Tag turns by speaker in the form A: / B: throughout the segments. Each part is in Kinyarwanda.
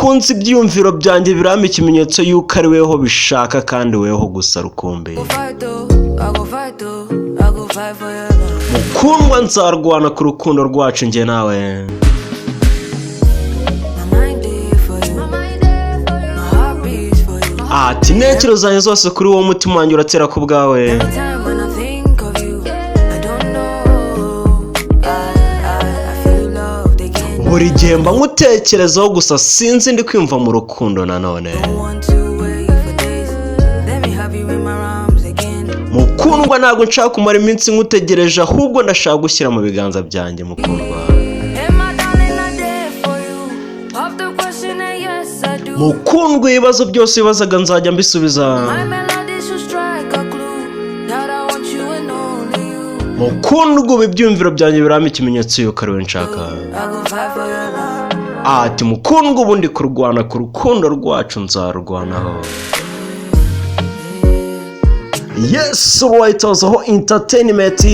A: mukunzi ibyumviro byanjye birama ikimenyetso yuko ari weho bishaka kandi weho gusa rukumbi. Mukundwa nzarwana ku rukundo rwacu njye nawe. Ati intekerezo zanjye zose kuri wowe umutima wanjye uratera ku bwawe. Buri gihe mba nkutekerezaho gusa sinzi ndi kwimva mu rukundo nanone. Mukundwa ntabwo nshaka kumara iminsi nkutegereje ahubwo ndashaka gushyira mu biganza byanjye mukundwa. Mukundwa ibibazo byose bibazaga nzajya mbisubiza. Mukundwa ibyumviro byanjye birama ikimenyetso yuko ari we nshaka. Ati mukundwa ubundi kurwana ku rukundo rwacu nzarurwanaho. Yes, right, Hozaho entertainment.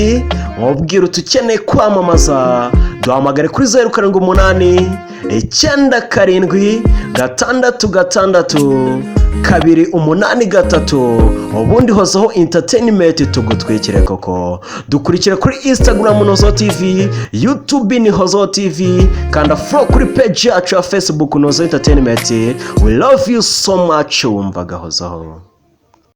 A: Wabwira utukeneye kwamamaza duhamagare kuri 078 9 7 6 ubundi Hozaho entertainment tugutwikire koko. Dukurikire kuri Instagram Hozaho TV, YouTube ni Hozaho TV, kanda follow kuri page yacu ya Facebook Hozaho entertainment. We love you so much. Umvaga Hozaho.